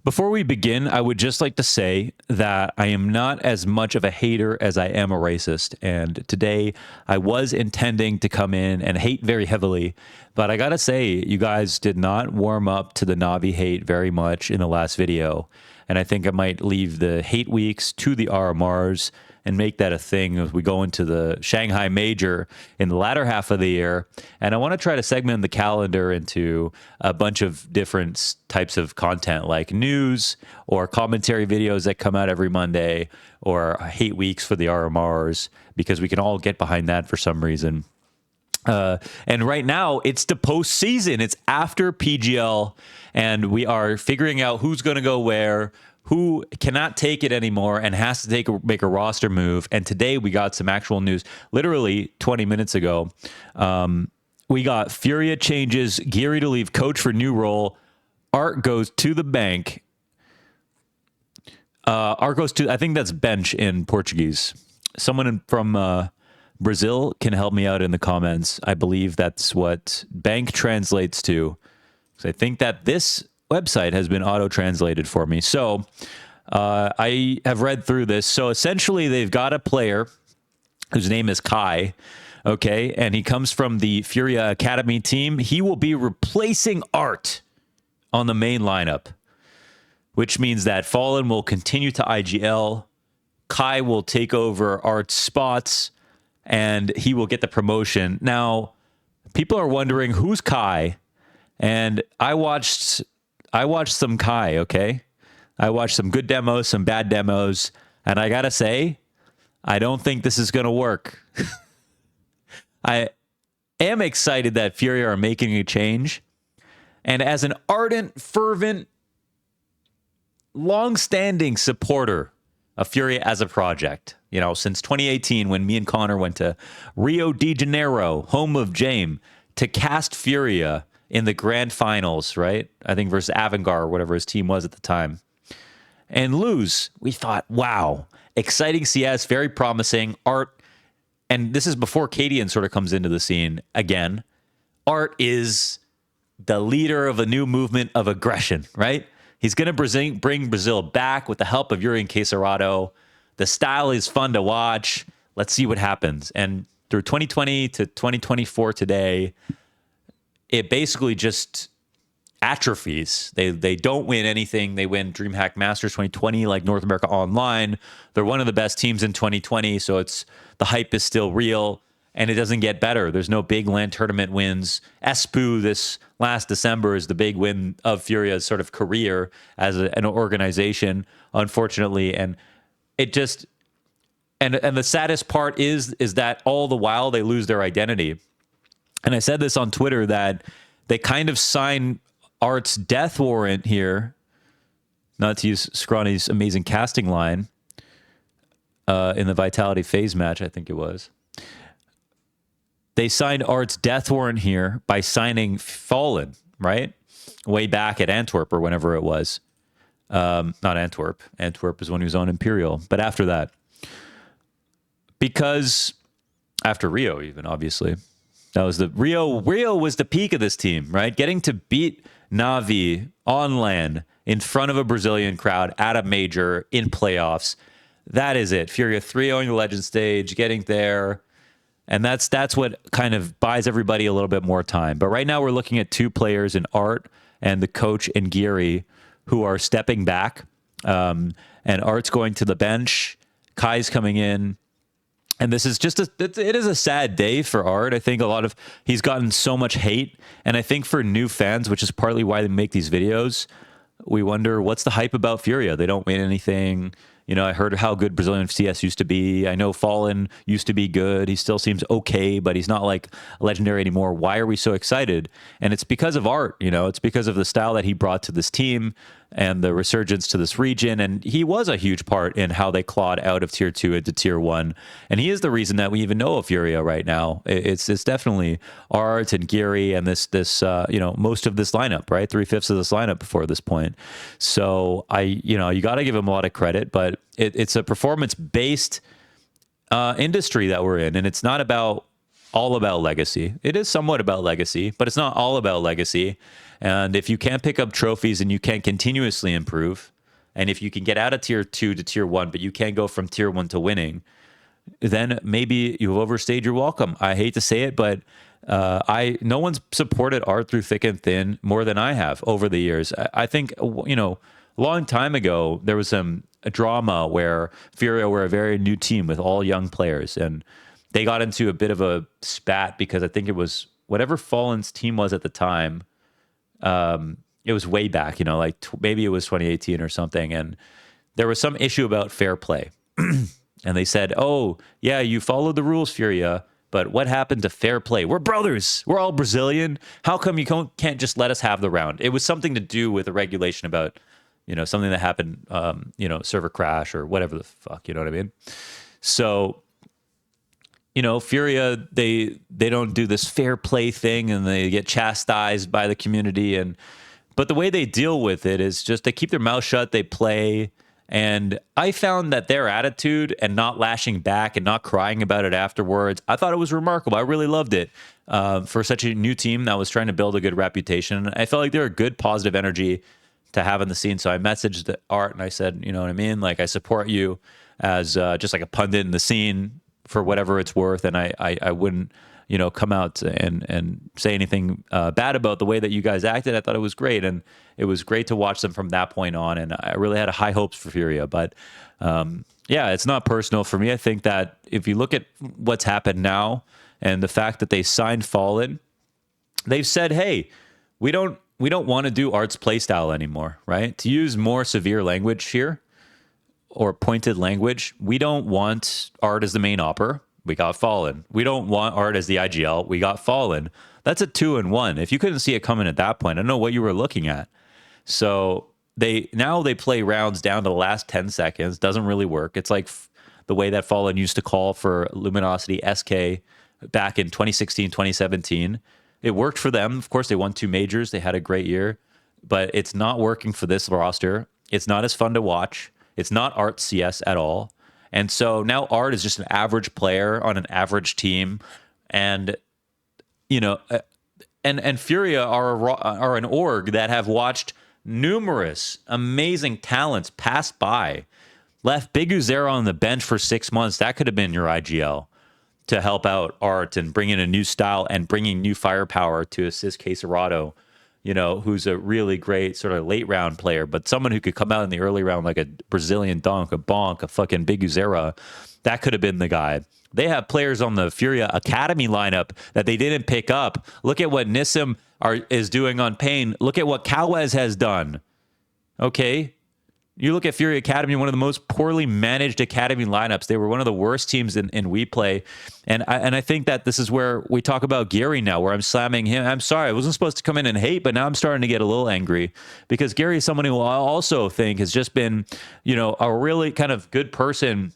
Before we begin, I would just like to say that I am not as much of a hater as I am a racist. And today I was intending to come in and hate very heavily. But I got to say, you guys did not warm up to the Navi hate very much in the last video. And I think I might leave the hate weeks to the RMRs and make that a thing as we go into the Shanghai Major in the latter half of the year. And I want to try to segment the calendar into a bunch of different types of content, like news or commentary videos that come out every Monday, or hate weeks for the RMRs, because we can all get behind that for some reason. And right now, it's the postseason. It's after PGL, and we are figuring out who's going to go where, who cannot take it anymore and has to make a roster move. And today we got some actual news. Literally 20 minutes ago, we got FURIA changes, Guerri to leave coach for new role. Art goes to the bank. Art goes to, I think that's bench in Portuguese. Someone from Brazil can help me out in the comments. I believe that's what bank translates to. So I think that this website has been auto-translated for me. So I have read through this. So essentially, they've got a player whose name is Kai, okay? And he comes from the FURIA Academy team. He will be replacing Art on the main lineup, which means that Fallen will continue to IGL. Kai will take over Art's spots, and he will get the promotion. Now, people are wondering, who's Kai? And I watched some Kai, okay? I watched some good demos, some bad demos, and I gotta say, I don't think this is gonna work. I am excited that FURIA are making a change, and as an ardent, fervent, long-standing supporter of FURIA as a project, you know, since 2018 when me and Connor went to Rio de Janeiro, home of James, to cast FURIA in the grand finals, right? I think versus Avangar or whatever his team was at the time. And lose. We thought, wow, exciting CS, very promising. Art, and this is before Karrigan sort of comes into the scene again. Art is the leader of a new movement of aggression, right? He's going to bring Brazil back with the help of Yuri and Quesarado. The style is fun to watch. Let's see what happens. And through 2020 to 2024 today, it basically just atrophies. They don't win anything. They win DreamHack Masters 2020, like North America Online. They're one of the best teams in 2020, so it's the hype is still real, and it doesn't get better. There's no big LAN tournament wins. Espoo this last December is the big win of FURIA's sort of career as an organization, unfortunately, and it just and the saddest part is that all the while they lose their identity. And I said this on Twitter that they kind of sign Art's death warrant here, not to use Scrawny's amazing casting line in the Vitality Phase match, I think it was. They signed Art's death warrant here by signing Fallen, right? Way back at Antwerp or whenever it was. Not Antwerp. Antwerp is when he was on Imperial. But after that. Because after Rio even, obviously. That was the Rio was the peak of this team, right? Getting to beat Navi on LAN in front of a Brazilian crowd at a major in playoffs. That is it. FURIA 3-0ing the Legend stage, getting there. And that's what kind of buys everybody a little bit more time. But right now we're looking at two players in Art and the coach in Guerri who are stepping back. And Art's going to the bench. Kai's coming in. And this is just it is a sad day for Art. I think he's gotten so much hate. And I think for new fans, which is partly why they make these videos, we wonder, what's the hype about FURIA? They don't win anything. You know, I heard how good Brazilian CS used to be. I know Fallen used to be good. He still seems okay, but he's not like legendary anymore. Why are we so excited? And it's because of Art, you know, it's because of the style that he brought to this team and the resurgence to this region. And he was a huge part in how they clawed out of tier 2 into tier 1. And he is the reason that we even know of FURIA right now. It's definitely Art and Guerri and this you know, most of this lineup, right? 3/5 of this lineup before this point. So you got to give him a lot of credit, but it's a performance-based industry that we're in. And it's not about all about legacy. It is somewhat about legacy, but it's not all about legacy. And if you can't pick up trophies and you can't continuously improve, and if you can get out of tier 2 to tier 1, but you can't go from tier 1 to winning, then maybe you've overstayed your welcome. I hate to say it, but no one's supported art through thick and thin more than I have over the years. I think, you know, a long time ago, there was a drama where FURIA were a very new team with all young players, and they got into a bit of a spat because I think it was whatever Fallen's team was at the time. It was way back, you know, like maybe it was 2018 or something. And there was some issue about fair play. And they said, oh, yeah, you followed the rules, FURIA, but what happened to fair play? We're brothers. We're all Brazilian. How come you can't just let us have the round? It was something to do with a regulation about, you know, something that happened, you know, server crash or whatever the fuck, you know what I mean? So, you know, FURIA, they don't do this fair play thing, and they get chastised by the community. But the way they deal with it is just they keep their mouth shut, they play. And I found that their attitude and not lashing back and not crying about it afterwards, I thought it was remarkable. I really loved it for such a new team that was trying to build a good reputation. I felt like they were a good, positive energy to have in the scene. So I messaged Art and I said, you know what I mean? Like, I support you as just like a pundit in the scene for whatever it's worth. And I wouldn't, you know, come out and say anything bad about the way that you guys acted. I thought it was great. And it was great to watch them from that point on. And I really had high hopes for FURIA. But yeah, it's not personal for me. I think that if you look at what's happened now and the fact that they signed Fallen, they've said, hey, we don't want to do Art's playstyle anymore, right? To use more severe language here, or pointed language, we don't want Art as the main opper. We got Fallen. We don't want Art as the IGL. We got Fallen. That's a 2-1. If you couldn't see it coming at that point, I don't know what you were looking at. So they play rounds down to the last 10 seconds. Doesn't really work. It's like the way that Fallen used to call for Luminosity SK back in 2016, 2017. It worked for them. Of course, they won 2 majors. They had a great year. But it's not working for this roster. It's not as fun to watch. It's not Art CS at all. And so now Art is just an average player on an average team. And, you know, and FURIA are an org that have watched numerous amazing talents pass by. Left Big Uzera on the bench for 6 months. That could have been your IGL to help out Art and bring in a new style and bringing new firepower to assist Cacerado, you know, who's a really great sort of late round player, but someone who could come out in the early round like a Brazilian Donk, a Bonk, a fucking Big Uzera. That could have been the guy. They have players on the FURIA Academy lineup that they didn't pick up. Look at what Nissim is doing on Pain. Look at what Calwez has done. Okay. You look at FURIA Academy, one of the most poorly managed Academy lineups. They were one of the worst teams in WePlay. And I think that this is where we talk about Guerri now, where I'm slamming him. I'm sorry, I wasn't supposed to come in and hate, but now I'm starting to get a little angry because Guerri is someone who I also think has just been, you know, a really kind of good person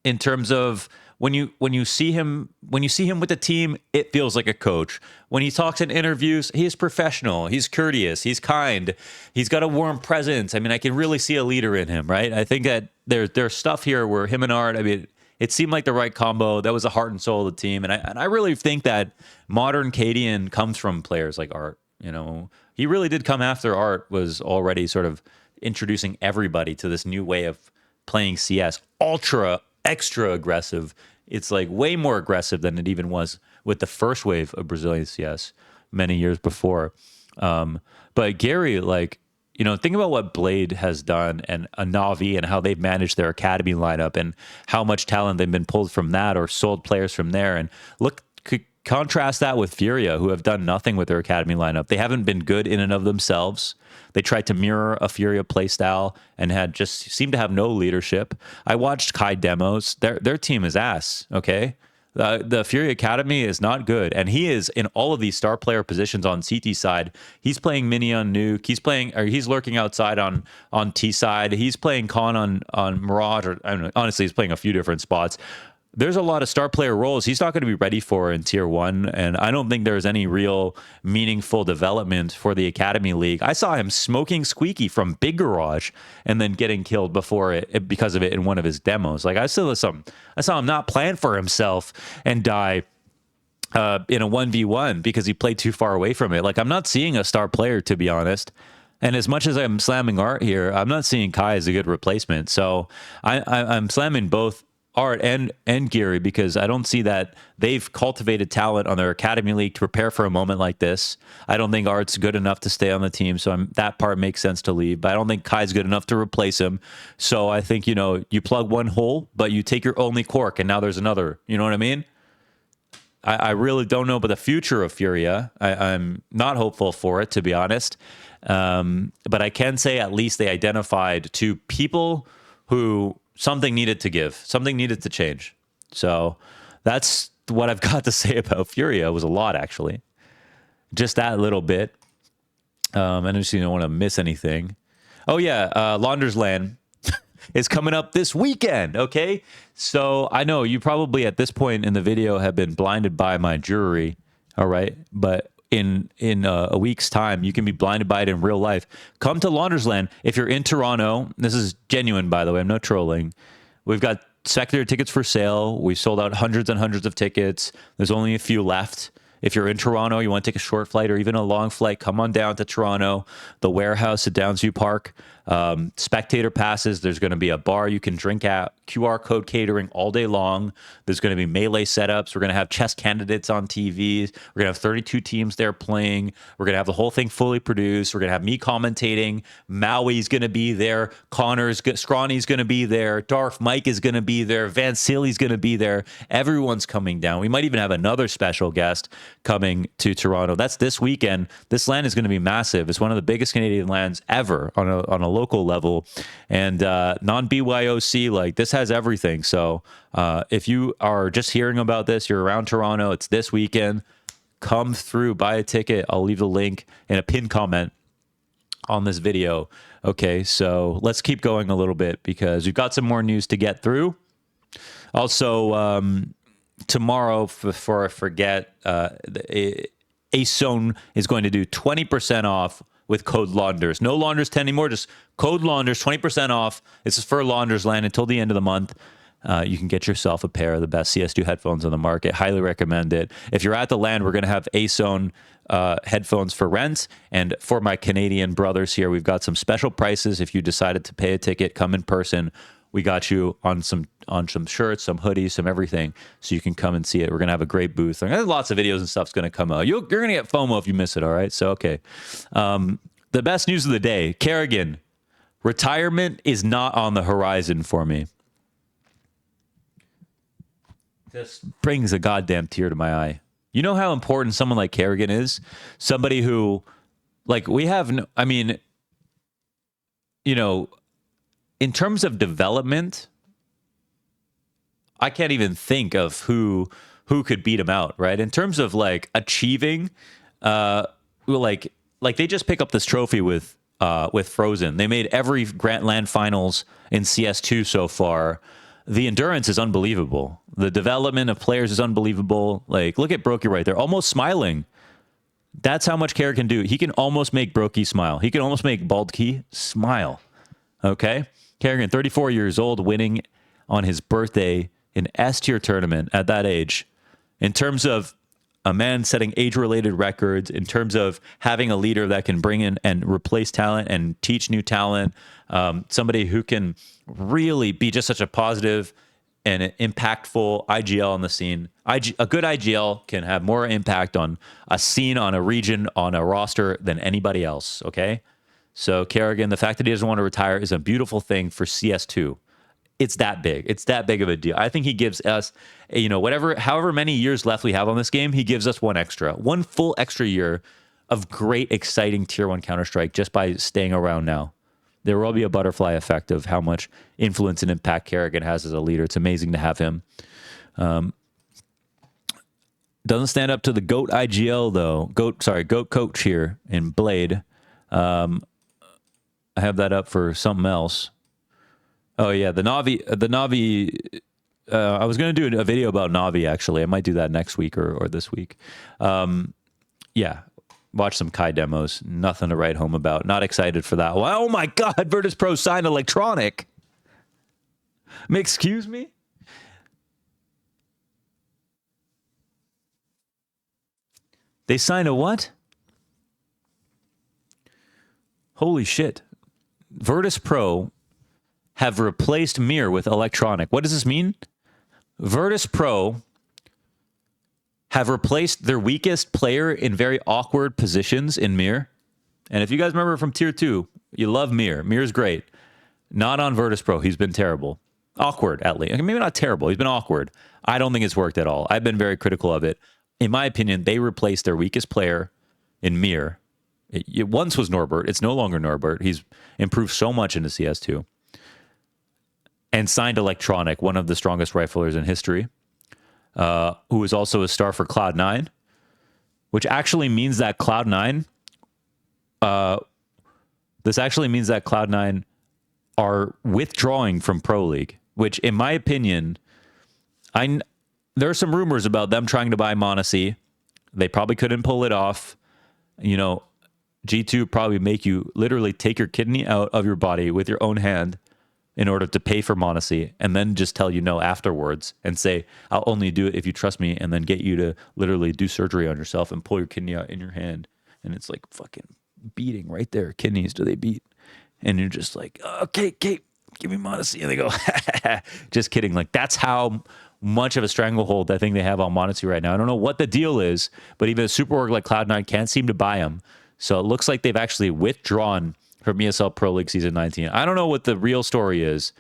in terms of when you see him with the team, it feels like a coach. When he talks in interviews, he's professional, he's courteous, he's kind, he's got a warm presence. I mean, I can really see a leader in him, right? I think that there's stuff here where him and Art, I mean, it seemed like the right combo. That was the heart and soul of the team. And I really think that modern Cadian comes from players like Art. You know, he really did come after Art was already sort of introducing everybody to this new way of playing CS. Extra aggressive. It's like way more aggressive than it even was with the first wave of Brazilian CS many years before. But Guerri, like, you know, think about what Blade has done and Navi and how they've managed their academy lineup and how much talent they've been pulled from that or sold players from there. And look, contrast that with FURIA, who have done nothing with their academy lineup. They haven't been good in and of themselves. They tried to mirror a FURIA playstyle and had just seemed to have no leadership. I watched Kai demos. Their team is ass, okay? The FURIA Academy is not good, and he is in all of these star player positions on CT side. He's playing mini on Nuke. He's lurking outside on T side. He's playing Con on Mirage. Or I don't know, honestly, he's playing a few different spots. There's a lot of star player roles he's not going to be ready for in Tier 1, and I don't think there's any real meaningful development for the Academy League. I saw him smoking Squeaky from Big Garage and then getting killed because of it in one of his demos. Like, I saw him not plan for himself and die in a 1v1 because he played too far away from it. Like, I'm not seeing a star player, to be honest. And as much as I'm slamming Art here, I'm not seeing Kai as a good replacement. So I'm slamming both Art and Guerri because I don't see that they've cultivated talent on their academy league to prepare for a moment like this. I don't think Art's good enough to stay on the team, so that part makes sense to leave. But I don't think Kai's good enough to replace him. So I think, you know, you plug one hole, but you take your only cork, and now there's another. You know what I mean? I really don't know about the future of Furia. I'm not hopeful for it, to be honest. But I can say at least they identified two people who something needed to give, something needed to change. So that's what I've got to say about Furia. It was a lot, actually. Just that little bit. I just don't want to miss anything. Oh, yeah, Launders Land is coming up this weekend, okay? So I know you probably at this point in the video have been blinded by my jewelry, all right? But in a week's time, you can be blinded by it in real life. Come to Launders Land. If you're in Toronto, this is genuine, by the way, I'm not trolling. We've got spectator tickets for sale. We sold out hundreds and hundreds of tickets. There's only a few left. If you're in Toronto, you want to take a short flight or even a long flight, come on down to Toronto, the warehouse at Downsview Park. Spectator passes. There's going to be a bar you can drink at, QR code catering all day long. There's going to be melee setups. We're going to have chess candidates on TVs. We're going to have 32 teams there playing. We're going to have the whole thing fully produced. We're going to have me commentating. Maui's going to be there. Scrawny's going to be there. Darth Mike is going to be there. Van Silly's going to be there. Everyone's coming down. We might even have another special guest coming to Toronto. That's this weekend. This land is going to be massive. It's one of the biggest Canadian lands ever on a local level, and non-BYOC, like, this has everything. So if you are just hearing about this, you're around Toronto, it's this weekend, come through, buy a ticket. I'll leave the link in a pinned comment on this video. Okay, so let's keep going a little bit because we've got some more news to get through. Also, tomorrow, before I forget, Ace Zone is going to do 20% off with code Launders. No Launders 10 anymore, just code Launders, 20% off. This is for Launders Land until the end of the month. You can get yourself a pair of the best CS2 headphones on the market. Highly recommend it. If you're at the land, we're going to have Ace Zone headphones for rent. And for my Canadian brothers here, we've got some special prices. If you decided to pay a ticket, come in person. We got you on some shirts, some hoodies, some everything, so you can come and see it. We're going to have a great booth. There's lots of videos and stuff's going to come out. You're going to get FOMO if you miss it, all right? So, okay. The best news of the day, Karrigan. Retirement is not on the horizon for me. Just brings a goddamn tear to my eye. You know how important someone like Karrigan is? Somebody who, like, we have, no, I mean, you know, in terms of development, I can't even think of who could beat him out, right? In terms of like achieving, like they just pick up this trophy with Frozen. They made every Grantland finals in CS2 so far. The endurance is unbelievable. The development of players is unbelievable. Like, look at Brokey right there, almost smiling. That's how much Karrigan can do. He can almost make Brokey smile. He can almost make Bald Key smile. Okay? Karrigan, 34 years old, winning on his birthday in S-tier tournament at that age. In terms of a man setting age-related records, in terms of having a leader that can bring in and replace talent and teach new talent, somebody who can really be just such a positive and impactful IGL on the scene. A good IGL can have more impact on a scene, on a region, on a roster than anybody else, okay? So Karrigan, the fact that he doesn't want to retire is a beautiful thing for CS2. It's that big. It's that big of a deal. I think he gives us, you know, however many years left we have on this game, he gives us one full extra year of great, exciting Tier 1 Counter-Strike just by staying around now. There will be a butterfly effect of how much influence and impact Karrigan has as a leader. It's amazing to have him. Doesn't stand up to the GOAT IGL, though. GOAT coach here in Blade. I have that up for something else. Oh yeah, the Navi. I was going to do a video about Navi, actually. I might do that next week or this week. Yeah, watch some Kai demos. Nothing to write home about. Not excited for that. Well, oh my God, Virtus Pro signed Electronic. Excuse me? They signed a what? Holy shit. Virtus Pro have replaced Mir with Electronic. What does this mean? Virtus Pro have replaced their weakest player in very awkward positions in Mir. And if you guys remember from Tier 2, you love Mir. Mir's great. Not on Virtus Pro. He's been terrible. Awkward, at least. Maybe not terrible. He's been awkward. I don't think it's worked at all. I've been very critical of it. In my opinion, they replaced their weakest player in Mir. It once was Norbert. It's no longer Norbert. He's improved so much into CS2. And signed Electronic, one of the strongest riflers in history, who is also a star for Cloud9, which actually means that Cloud9, this actually means that Cloud9 are withdrawing from Pro League, which in my opinion, there are some rumors about them trying to buy m0NESY. They probably couldn't pull it off. You know, G2 probably make you literally take your kidney out of your body with your own hand in order to pay for m0NESY, and then just tell you no afterwards and say, I'll only do it if you trust me, and then get you to literally do surgery on yourself and pull your kidney out in your hand. And it's like fucking beating right there. Kidneys, do they beat? And you're just like, okay, Kate, give me m0NESY. And they go, just kidding. Like, that's how much of a stranglehold I think they have on m0NESY right now. I don't know what the deal is, but even a super org like Cloud9 can't seem to buy them. So it looks like they've actually withdrawn from ESL Pro League Season 19. I don't know what the real story is.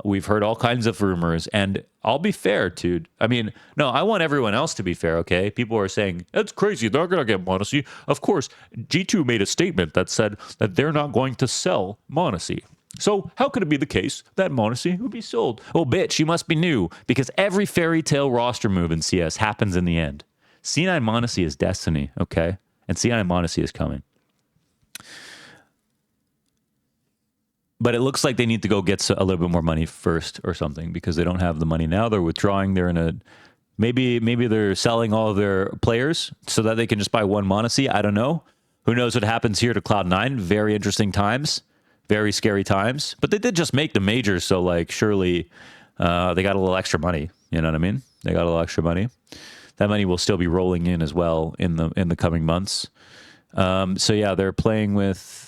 We've heard all kinds of rumors, and I'll be fair, dude. I mean, no, I want everyone else to be fair, okay? People are saying, that's crazy, they're going to get m0NESY. Of course, G2 made a statement that said that they're not going to sell m0NESY. So how could it be the case that m0NESY would be sold? Oh, bitch, you must be new, because every fairy tale roster move in CS happens in the end. C9 m0NESY is destiny, okay? And C9 m0NESY is coming. But it looks like they need to go get a little bit more money first or something, because they don't have the money now. They're withdrawing. They're in a maybe they're selling all of their players so that they can just buy one m0NESY. I don't know. Who knows what happens here to Cloud9? Very interesting times, very scary times. But they did just make the majors, so like surely they got a little extra money. You know what I mean? They got a little extra money. That money will still be rolling in as well in the coming months. So yeah, they're playing with.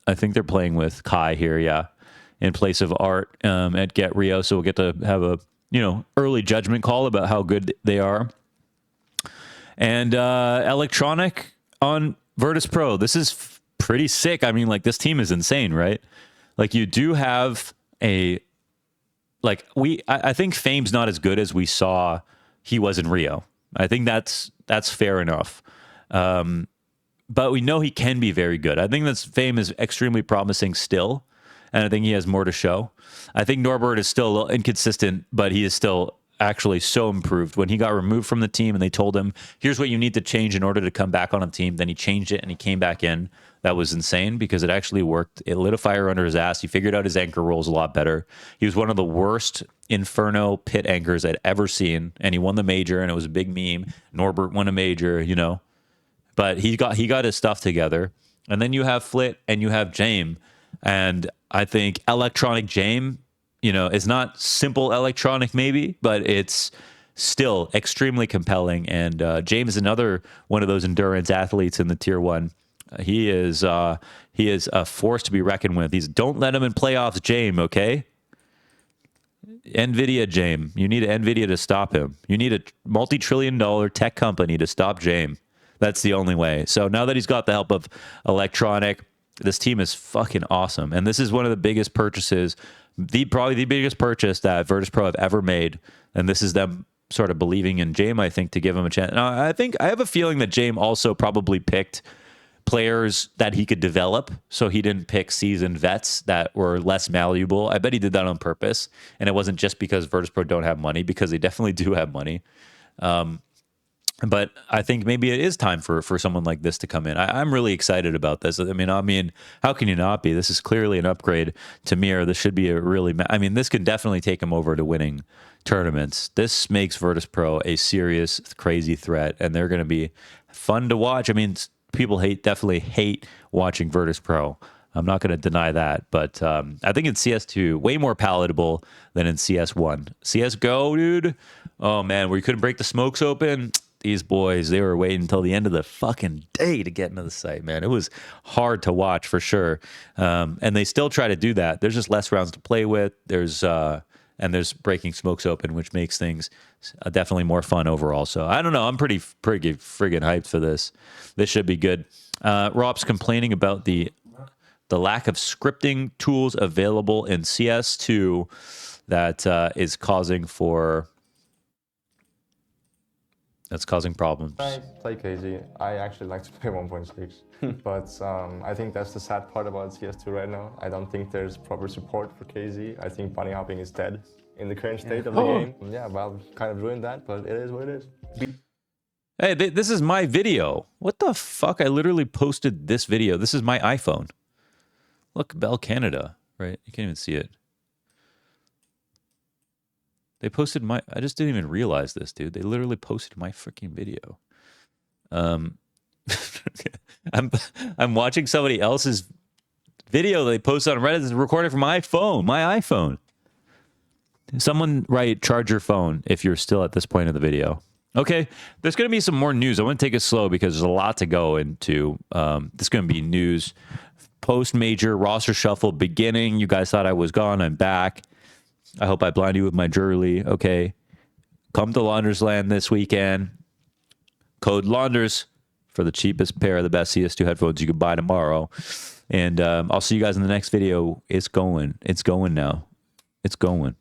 I think they're playing with Kai here, yeah, in place of Art at Guerri. So we'll get to have a early judgment call about how good they are. And Electronic on Virtus Pro. This is pretty sick. I mean, like, this team is insane, right? Like, you do have I think Fame's not as good as we saw he was in Rio. I think that's fair enough. But we know he can be very good. I think that Fame is extremely promising still, and I think he has more to show. I think Norbert is still a little inconsistent, but he is still actually so improved. When he got removed from the team and they told him, here's what you need to change in order to come back on a team, then he changed it and he came back in. That was insane because it actually worked. It lit a fire under his ass. He figured out his anchor roles a lot better. He was one of the worst Inferno pit anchors I'd ever seen, and he won the major, and it was a big meme. Norbert won a major, But he got his stuff together. And then you have Flit and you have Jame. And I think Electronic Jame, is not simple Electronic maybe, but it's still extremely compelling. And Jame is another one of those endurance athletes in the Tier 1. He is a force to be reckoned with. Don't let him in playoffs, Jame, okay? NVIDIA Jame. You need NVIDIA to stop him. You need a multi-trillion-dollar tech company to stop Jame. That's the only way. So now that he's got the help of Electronic, this team is fucking awesome. And this is one of the biggest purchases, probably the biggest purchase that Virtus Pro have ever made. And this is them sort of believing in Jame, I think, to give him a chance. Now, I have a feeling that Jame also probably picked players that he could develop. So he didn't pick seasoned vets that were less valuable. I bet he did that on purpose. And it wasn't just because Virtus Pro don't have money, because they definitely do have money. But I think maybe it is time for someone like this to come in. I'm really excited about this. I mean, how can you not be? This is clearly an upgrade to Mir. This should be this could definitely take him over to winning tournaments. This makes Virtus Pro a serious, crazy threat, and they're going to be fun to watch. I mean, people definitely hate watching Virtus Pro. I'm not going to deny that, but I think in CS2, way more palatable than in CS1. CSGO, dude, oh man, where you couldn't break the smokes open. these boys, they were waiting until the end of the fucking day to get into the site, man. It was hard to watch for sure. And they still try to do that. There's just less rounds to play with. There's breaking smokes open, which makes things definitely more fun overall. So I don't know. I'm pretty friggin' hyped for this. This should be good. Ropz complaining about the lack of scripting tools available in CS2 that is causing problems. I play KZ. I actually like to play 1.6, but I think that's the sad part about CS2 right now. I don't think there's proper support for KZ. I think bunny hopping is dead in the current state of the game. Yeah, well, kind of ruined that, but it is what it is. Hey, this is my video. What the fuck? I literally posted this video. This is my iPhone. Look, Bell Canada, right? You can't even see it. They posted my... I just didn't even realize this, dude. They literally posted my freaking video. I'm watching somebody else's video they posted on Reddit. It's recorded from my phone, my iPhone. Someone write charge your phone if you're still at this point of the video. Okay, there's going to be some more news. I want to take it slow because there's a lot to go into. This is going to be news. Post-major roster shuffle beginning. You guys thought I was gone. I'm back. I hope I blind you with my jewelry. Okay. Come to Launders Land this weekend. Code Launders for the cheapest pair of the best CS2 headphones you can buy tomorrow. And I'll see you guys in the next video. It's going. It's going now. It's going.